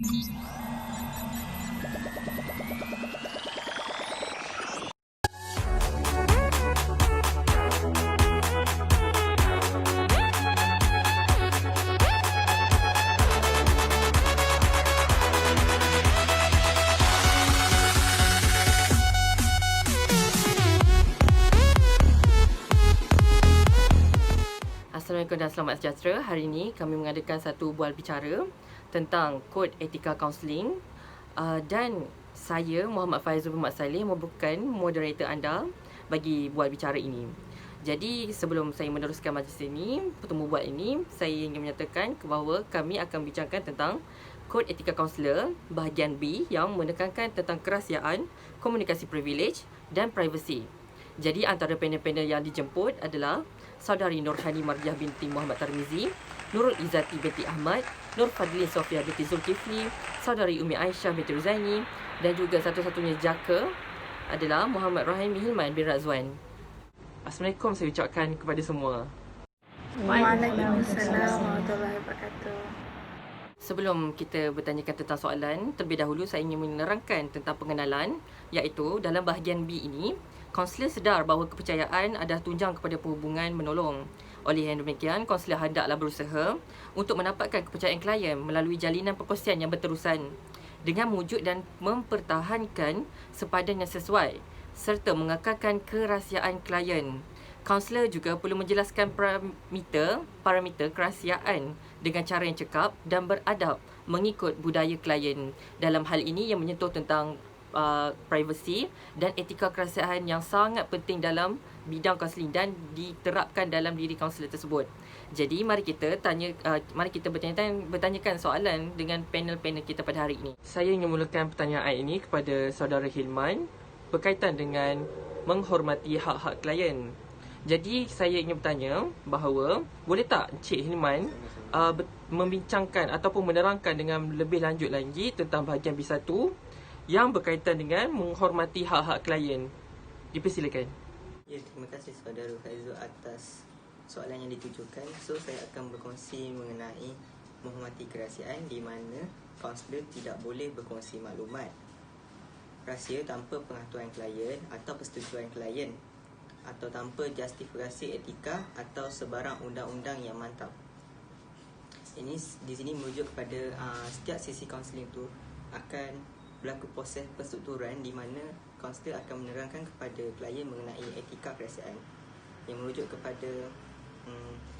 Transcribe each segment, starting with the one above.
Assalamualaikum dan selamat sejahtera. Hari ini kami mengadakan satu bual bicara tentang kod etika kaunseling dan saya Muhammad Faizul bin Mat Saleh merupakan moderator anda bagi bual bicara ini. Jadi sebelum saya meneruskan majlis ini, pertemuan bual ini, saya ingin menyatakan bahawa kami akan bincangkan tentang kod etika kaunselor bahagian B yang menekankan tentang kerahsiaan, komunikasi privilege dan privacy. Jadi antara panel-panel yang dijemput adalah Saudari Nurhani Mardiah binti Muhammad Tarmizi, Nurul Izzati binti Ahmad, Nur Fadlin Sofia binti Zulkifli, Saudari Umi Aisyah binti Ruzaini dan juga satu-satunya jaka adalah Muhammad Rahim Hilman bin Razwan. Assalamualaikum saya ucapkan kepada semua. Waalaikumsalam warahmatullahi wabarakatuh. Sebelum kita bertanyakan tentang soalan, terlebih dahulu saya ingin menerangkan tentang pengenalan, iaitu dalam bahagian B ini, kaunselor sedar bahawa kepercayaan adalah tunjang kepada perhubungan menolong. Oleh yang demikian, kaunselor hendaklah berusaha untuk mendapatkan kepercayaan klien melalui jalinan perkongsian yang berterusan dengan mewujud dan mempertahankan sepadan yang sesuai serta mengekalkan kerahsiaan klien. Kaunselor juga perlu menjelaskan parameter kerahsiaan dengan cara yang cekap dan beradab mengikut budaya klien. Dalam hal ini yang menyentuh tentang privacy dan etika kerahsiaan yang sangat penting dalam bidang kaunseling dan diterapkan dalam diri kaunselor tersebut. Jadi mari kita bertanyakan soalan dengan panel-panel kita pada hari ini. Saya ingin mulakan pertanyaan ini kepada saudara Hilman berkaitan dengan menghormati hak-hak klien. Jadi saya ingin bertanya bahawa boleh tak Encik Hilman membincangkan ataupun menerangkan dengan lebih lanjut lagi tentang bahagian B1 yang berkaitan dengan menghormati hak-hak klien. Dipersilakan. Ya, terima kasih saudara Faizul atas soalan yang ditujukan. So saya akan berkongsi mengenai menghormati kerahsiaan di mana kaunselor tidak boleh berkongsi maklumat rahsia tanpa pengetahuan klien atau persetujuan klien atau tanpa justifikasi etika atau sebarang undang-undang yang mantap. Ini di sini merujuk kepada setiap sesi kaunseling tu akan berlaku proses perstrukturan di mana kaunselor akan menerangkan kepada klien mengenai etika kerahsiaan yang merujuk kepada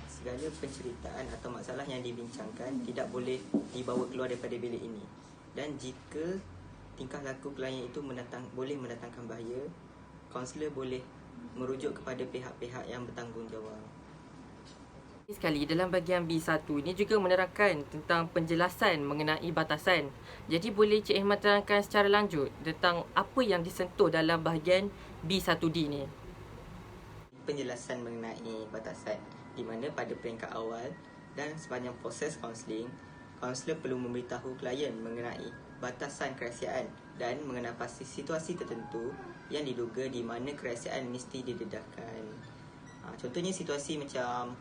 segala penceritaan atau masalah yang dibincangkan tidak boleh dibawa keluar daripada bilik ini. Dan jika tingkah laku klien itu boleh mendatangkan bahaya, kaunselor boleh merujuk kepada pihak-pihak yang bertanggungjawab. Sekali dalam bahagian B1 ini juga menerangkan tentang penjelasan mengenai batasan. Jadi boleh Cik Hilman terangkan secara lanjut tentang apa yang disentuh dalam bahagian B1D ni. Penjelasan mengenai batasan di mana pada peringkat awal dan sepanjang proses kaunseling, kaunselor perlu memberitahu klien mengenai batasan kerahsiaan dan mengenai pasti situasi tertentu yang diduga di mana kerahsiaan mesti didedahkan. Contohnya situasi macam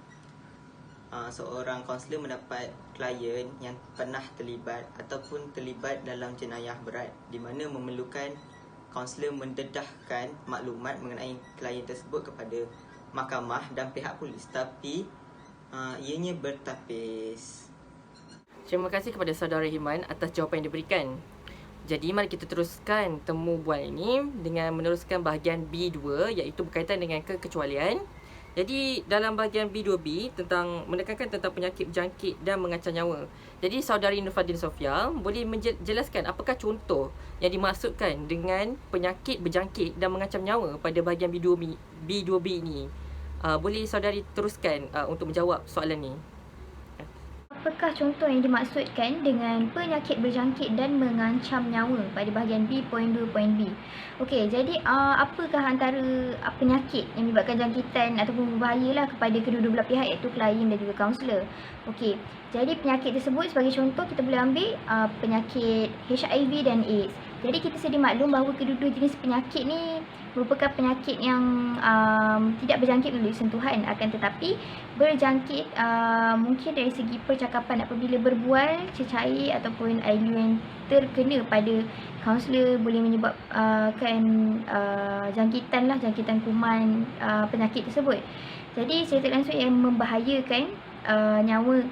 seorang kaunselor mendapat klien yang pernah terlibat ataupun terlibat dalam jenayah berat di mana memerlukan kaunselor mendedahkan maklumat mengenai klien tersebut kepada mahkamah dan pihak polis, tapi ianya bertapis. Terima kasih kepada saudara Hilman atas jawapan yang diberikan. Jadi mari kita teruskan temu bual ini dengan meneruskan bahagian B2 iaitu berkaitan dengan kekecualian. Jadi dalam bahagian B2B tentang menekankan tentang penyakit berjangkit dan mengancam nyawa. Jadi saudari Nur Fadlin Sofia boleh menjelaskan apakah contoh yang dimaksudkan dengan penyakit berjangkit dan mengancam nyawa pada bahagian B2B ini. Boleh saudari teruskan untuk menjawab soalan ni. Apakah contoh yang dimaksudkan dengan penyakit berjangkit dan mengancam nyawa pada bahagian B.2.B? Okey, jadi apakah antara penyakit yang menyebabkan jangkitan ataupun berbahayalah kepada kedua-dua belah pihak iaitu klien dan juga kaunselor. Okey, jadi penyakit tersebut sebagai contoh kita boleh ambil penyakit HIV dan AIDS. Jadi kita sedia maklum bahawa kedua-dua jenis penyakit ni merupakan penyakit yang tidak berjangkit melalui sentuhan, akan tetapi berjangkit mungkin dari segi percakapan apabila berbual, cecair ataupun ailu yang terkena pada kaunselor boleh menyebabkan jangkitan kuman penyakit tersebut. Jadi secara langsung yang membahayakan nyawa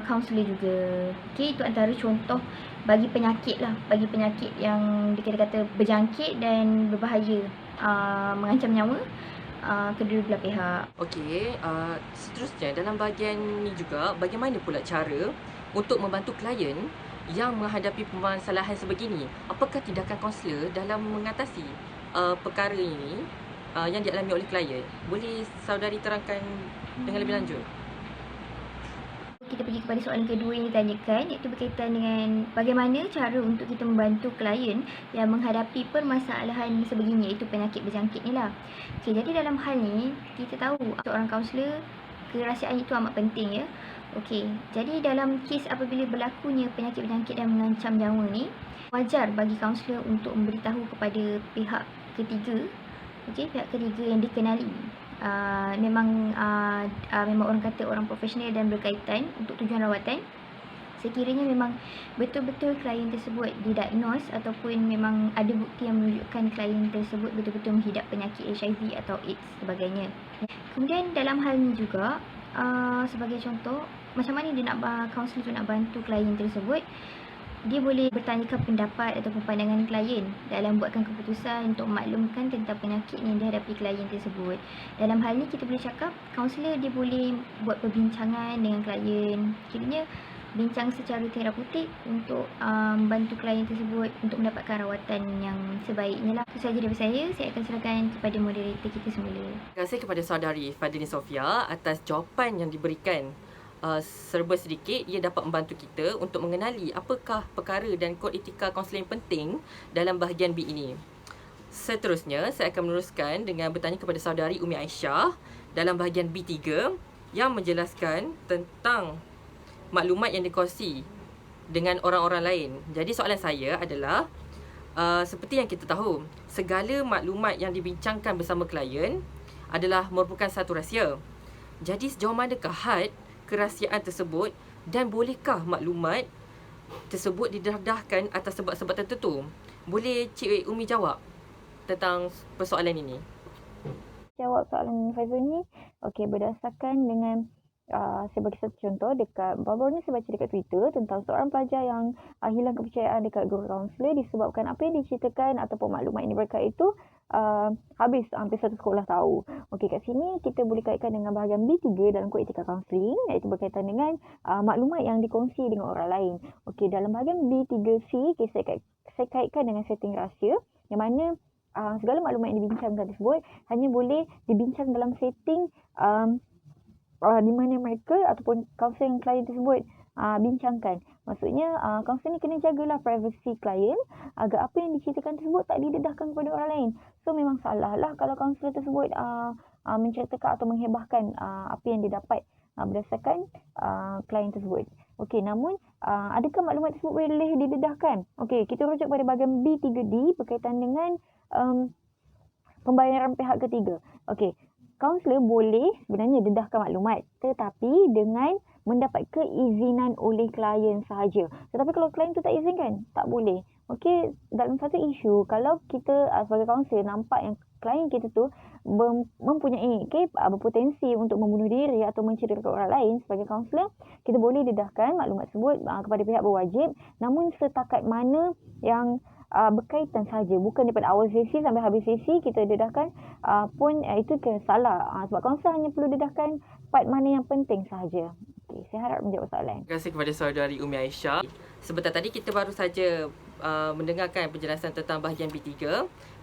kaunselor juga. Okey, itu antara contoh bagi penyakit yang dikata-kata berjangkit dan berbahaya, mengancam nyawa kedua belah pihak. Okey, seterusnya dalam bahagian ni juga, bagaimana pula cara untuk membantu klien yang menghadapi permasalahan sebegini? Apakah tindakan kaunselor dalam mengatasi perkara ini yang dialami oleh klien? Boleh saudari terangkan dengan lebih lanjut? Kita pergi kepada soalan kedua yang ditanyakan, iaitu berkaitan dengan bagaimana cara untuk kita membantu klien yang menghadapi permasalahan sebegini, iaitu penyakit berjangkit ni lah. Okay, jadi dalam hal ni kita tahu seorang kaunselor kerahsiaan itu amat penting ya. Okey, jadi dalam kes apabila berlakunya penyakit berjangkit dan mengancam nyawa ni, wajar bagi kaunselor untuk memberitahu kepada pihak ketiga, pihak ketiga yang dikenali. Memang orang kata orang profesional dan berkaitan untuk tujuan rawatan. Sekiranya memang betul-betul klien tersebut didiagnos ataupun memang ada bukti yang menunjukkan klien tersebut betul-betul menghidap penyakit HIV atau AIDS sebagainya. Kemudian dalam hal ni juga, sebagai contoh, macam mana dia nak kaunselor tu nak bantu klien tersebut, dia boleh bertanyakan pendapat ataupun pandangan klien dalam buatkan keputusan untuk memaklumkan tentang penyakit yang dihadapi klien tersebut. Dalam hal ni kita boleh cakap kaunselor dia boleh buat perbincangan dengan klien, kiranya bincang secara terapeutik untuk membantu klien tersebut untuk mendapatkan rawatan yang sebaiknya lah. Itu sahaja dari saya akan serahkan kepada moderator kita semula. Terima kasih kepada saudari Fadlin Sofia atas jawapan yang diberikan. Serba sedikit ia dapat membantu kita untuk mengenali apakah perkara dan kod etika kaunseling penting dalam bahagian B ini. Seterusnya, saya akan meneruskan dengan bertanya kepada saudari Umi Aisyah dalam bahagian B3 yang menjelaskan tentang maklumat yang dikongsi dengan orang-orang lain. Jadi soalan saya adalah, seperti yang kita tahu, segala maklumat yang dibincangkan bersama klien adalah merupakan satu rahsia. Jadi sejauh manakah had kerahsiaan tersebut dan bolehkah maklumat tersebut didedahkan atas sebab-sebab tertentu? Boleh Cik Umi jawab tentang persoalan ini? Jawab soalan Faizul ni. Okey, berdasarkan dengan saya bagi satu contoh dekat baru-baru ni saya baca dekat Twitter tentang seorang pelajar yang hilang kepercayaan dekat guru kaunselor disebabkan apa yang diceritakan ataupun maklumat yang diberikan itu habis hampir satu sekolah tahu. Okey, kat sini kita boleh kaitkan dengan bahagian B3 dalam kod etika kaunseling, iaitu berkaitan dengan maklumat yang dikongsi dengan orang lain. Okey, dalam bahagian B3C, saya kaitkan dengan setting rahsia yang mana segala maklumat yang dibincangkan tersebut hanya boleh dibincang dalam setting di mana mereka ataupun kaunselor yang klien tersebut bincangkan. Maksudnya kaunselor ni kena jagalah privacy klien agar apa yang diceritakan tersebut tak didedahkan kepada orang lain. So memang salah lah kalau kaunselor tersebut menceritakan atau menghebahkan apa yang dia dapat berdasarkan klien tersebut. Okey, namun adakah maklumat tersebut boleh didedahkan? Okey, kita rujuk pada bahagian B3D berkaitan dengan pembayaran pihak ketiga. Okey, kaunselor boleh sebenarnya dedahkan maklumat tetapi dengan mendapat keizinan oleh klien sahaja. Tetapi kalau klien tu tak izinkan, tak boleh. Okey, dalam satu isu, kalau kita sebagai kaunselor nampak yang klien kita tu mempunyai berpotensi untuk membunuh diri atau mencederakan orang lain, sebagai kaunselor kita boleh dedahkan maklumat tersebut kepada pihak berwajib, namun setakat mana yang berkaitan sahaja, bukan daripada awal sesi sampai habis sesi kita dedahkan pun itu salah. Sebab kaunselor hanya perlu dedahkan part mana yang penting sahaja. Okay, saya harap menjawab soalan. Terima kasih kepada saudari Umi Aisyah. Sebentar tadi kita baru saja mendengarkan penjelasan tentang bahagian B3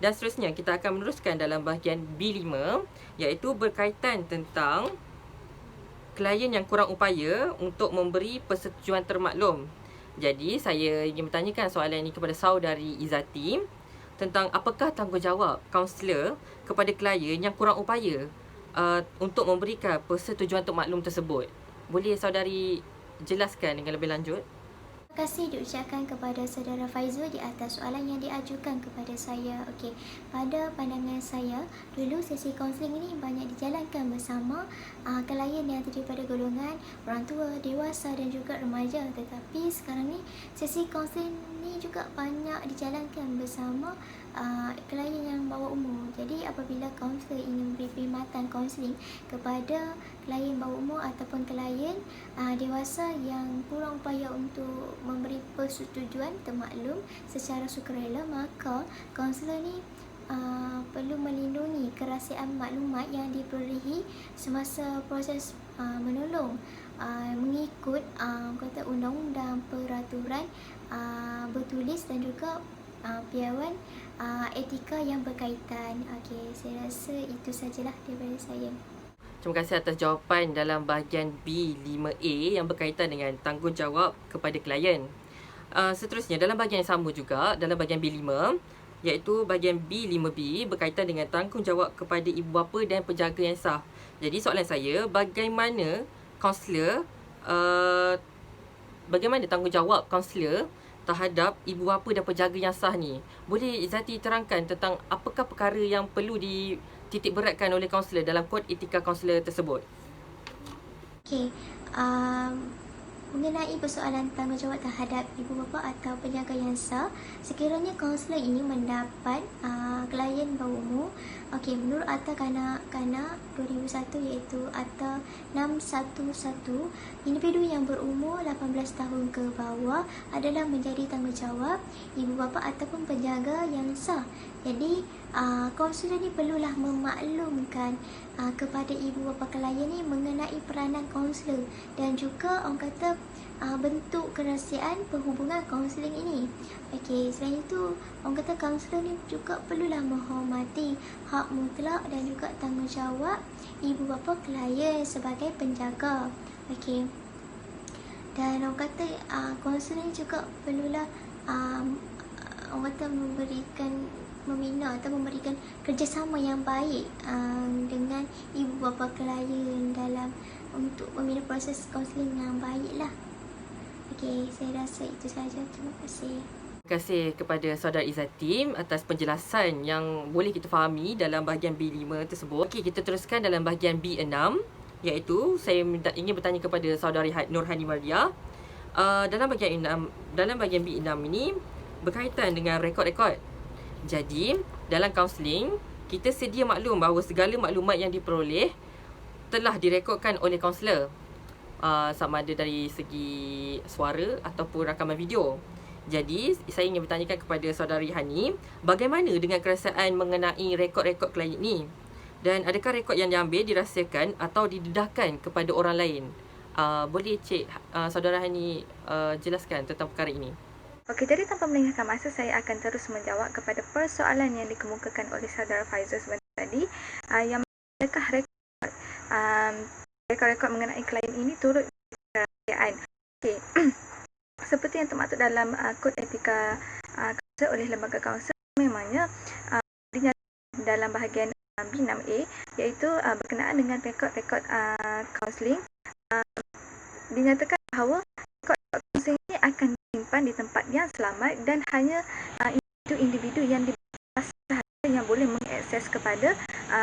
dan seterusnya kita akan meneruskan dalam bahagian B5, iaitu berkaitan tentang klien yang kurang upaya untuk memberi persetujuan termaklum. Jadi saya ingin bertanyakan soalan ini kepada saudari Izzati tentang apakah tanggungjawab kaunselor kepada klien yang kurang upaya untuk memberikan persetujuan untuk maklum tersebut. Boleh saudari jelaskan dengan lebih lanjut? Terima kasih diucapkan kepada saudara Faizul di atas soalan yang diajukan kepada saya. Okey, pada pandangan saya, dulu sesi kaunseling ini banyak dijalankan bersama klien yang terdiri pada golongan orang tua, dewasa dan juga remaja. Tetapi sekarang ni sesi kaunseling ni juga banyak dijalankan bersama klien yang bawah umur. Jadi apabila kaunselor ingin memberi perkhidmatan kaunseling kepada klien bawah umur ataupun klien dewasa yang kurang upaya untuk memberi persetujuan termaklum secara sukarela, maka kaunselor ni perlu melindungi kerahsiaan maklumat yang diperolehi semasa proses menolong mengikut kata undang-undang, peraturan bertulis dan juga piawan etika yang berkaitan. Okey, saya rasa itu sajalah daripada saya. Terima kasih atas jawapan dalam bahagian B5A yang berkaitan dengan tanggungjawab kepada klien. Seterusnya, dalam bahagian yang sama juga, dalam bahagian B5, iaitu bahagian B5B berkaitan dengan tanggungjawab kepada ibu bapa dan penjaga yang sah. Jadi soalan saya, bagaimana tanggungjawab kaunselor terhadap ibu bapa dan penjaga yang sah ni? Boleh Izati terangkan tentang apakah perkara yang perlu dititik beratkan oleh kaunselor dalam kod etika kaunselor tersebut? Okey, mengenai persoalan tanggungjawab terhadap ibu bapa atau penjaga yang sah, sekiranya kaunselor ini mendapat klien bawah umur, okey, menurut Akta Kanak-Kanak 2001 iaitu Akta 611, individu yang berumur 18 tahun ke bawah adalah menjadi tanggungjawab ibu bapa ataupun penjaga yang sah. Jadi kaunselor ni perlulah memaklumkan kepada ibu bapa klien ni mengenai peranan kaunselor dan juga orang kata bentuk kerahsiaan perhubungan kaunseling ini. Okey, selain itu orang kata kaunselor ni juga perlulah menghormati hak mutlak dan juga tanggungjawab ibu bapa klien sebagai penjaga. Okey. Dan orang kata kaunselor ni juga perlulah orang kata membina atau memberikan kerjasama yang baik dengan ibu bapa klien dalam untuk membina proses kaunseling yang baiklah. Okey, saya rasa itu sahaja. Terima kasih. Terima kasih kepada saudara Izati atas penjelasan yang boleh kita fahami dalam bahagian B5 tersebut. Okey, kita teruskan dalam bahagian B6, iaitu saya ingin bertanya kepada saudari Nurhani Maria. Dalam bahagian B6 ini berkaitan dengan rekod-rekod. Jadi, dalam kaunseling, kita sedia maklum bahawa segala maklumat yang diperoleh telah direkodkan oleh kaunselor, sama ada dari segi suara ataupun rakaman video. Jadi, saya ingin bertanyakan kepada saudari Hani, bagaimana dengan kerasaan mengenai rekod-rekod klien ni? Dan adakah rekod yang diambil dirahsiakan atau didedahkan kepada orang lain? Boleh saudara Hani jelaskan tentang perkara ini? Okey, jadi tanpa melengahkan masa, saya akan terus menjawab kepada persoalan yang dikemukakan oleh saudara Faizul sebentar tadi. Yang adakah rekod-rekod mengenai klien ini turut kerahsiaan? Okey. Seperti yang termaktub dalam kod etika kaunselor oleh lembaga kaunselor, memangnya dinyatakan dalam bahagian B6A, iaitu berkenaan dengan rekod-rekod kaunseling, dinyatakan bahawa rekod kaunseling ini akan disimpan di tempat yang selamat dan hanya individu yang dibebaskan sahaja yang boleh mengakses kepada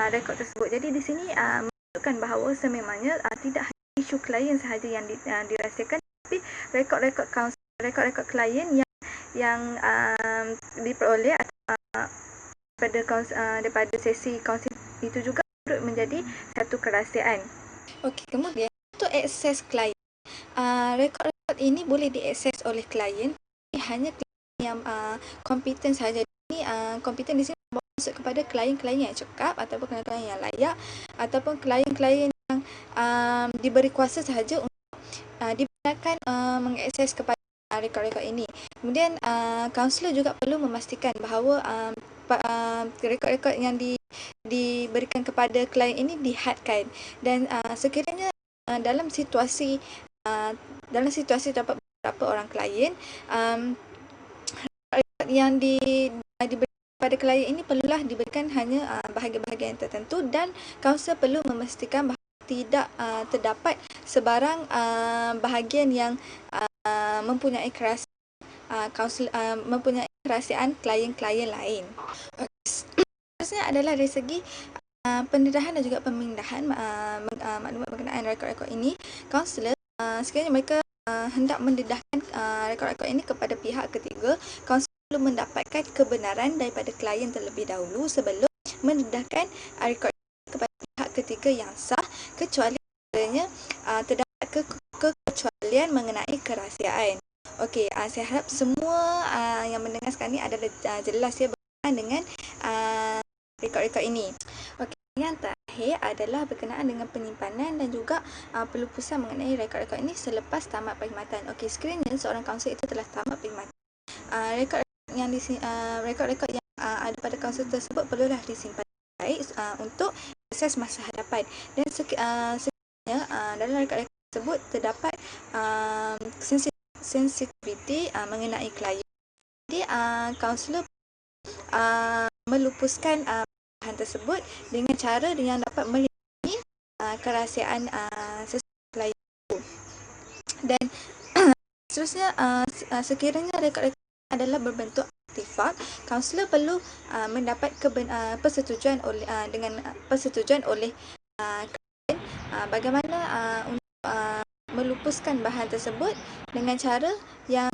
rekod tersebut. Jadi di sini menunjukkan bahawa sememangnya tidak hanya isu klien sahaja yang dirahsiakan, tapi rekod-rekod klien yang diperoleh daripada sesi kaunseling itu juga turut menjadi satu kerahsiaan. Okey, kemudian untuk akses klien, rekod-rekod ini boleh diakses oleh klien, hanya klien yang kompeten sahaja. Ini kompeten di sini maksud kepada klien-klien yang cekap ataupun klien-klien yang layak ataupun klien-klien yang diberi kuasa sahaja untuk dibenarkan mengakses kepada rekod-rekod ini. Kemudian kaunselor juga perlu memastikan bahawa rekod-rekod yang diberikan kepada klien ini dihadkan, dan sekiranya dalam situasi terdapat beberapa orang klien, rekod yang diberikan kepada klien ini perlulah diberikan hanya bahagian-bahagian tertentu, dan kaunselor perlu memastikan bahawa tidak terdapat sebarang bahagian yang mempunyai mempunyai kerahsiaan klien-klien lain. Seterusnya adalah dari segi pendedahan dan juga pemindahan maklumat berkenaan rekod-rekod ini. Kaunselor sekiranya mereka hendak mendedahkan rekod-rekod ini kepada pihak ketiga, kaunselor perlu mendapatkan kebenaran daripada klien terlebih dahulu sebelum mendedahkan rekod kepada pihak ketiga yang sah, kecuali terdapat kekecualian mengenai kerahsiaan. Okey, saya harap semua yang mendengar sekarang ni adalah jelas ya berkenaan dengan rekod-rekod ini. Okey, yang terakhir adalah berkenaan dengan penyimpanan dan juga pelupusan mengenai rekod-rekod ini selepas tamat perkhidmatan. Okey, sekiranya seorang kaunselor itu telah tamat perkhidmatan, rekod-rekod yang ada pada kaunselor tersebut perlulah disimpan baik untuk proses masa hadapan. Dan sekiranya dalam rekod-rekod tersebut terdapat sensitiviti mengenai klien, jadi kaunselor melupuskan bahan tersebut dengan cara yang dapat melindungi kerahsiaan klien itu. Dan seterusnya, sekiranya rekod-rekod adalah berbentuk artifak, kaunselor perlu mendapat persetujuan oleh klien bagaimana untuk melupuskan bahan tersebut dengan cara yang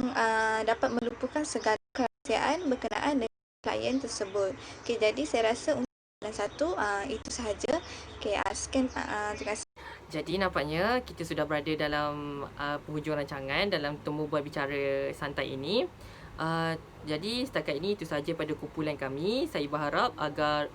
dapat meluputkan segala kerahsiaan berkenaan dengan klien tersebut. Okey, jadi saya rasa untuk soalan 1 itu sahaja. Okey, sekian, terima kasih. Jadi nampaknya kita sudah berada dalam penghujung rancangan dalam temu bual bicara santai ini. Jadi setakat ini itu sahaja pada kumpulan kami. Saya berharap agar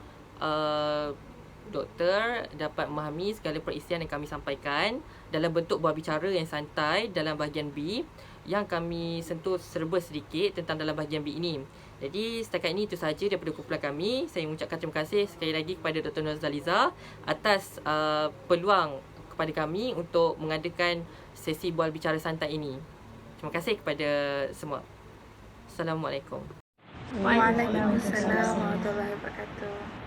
doktor dapat memahami segala perisian yang kami sampaikan dalam bentuk bual bicara yang santai dalam bahagian B, yang kami sentuh serba sedikit tentang dalam bahagian B ini. Jadi setakat ini itu sahaja daripada kumpulan kami. Saya mengucapkan terima kasih sekali lagi kepada Dr. Nurhalizah atas peluang kepada kami untuk mengadakan sesi bual bicara santai ini. Terima kasih kepada semua. Assalamualaikum. Waalaikumsalam warahmatullahi wabarakatuh.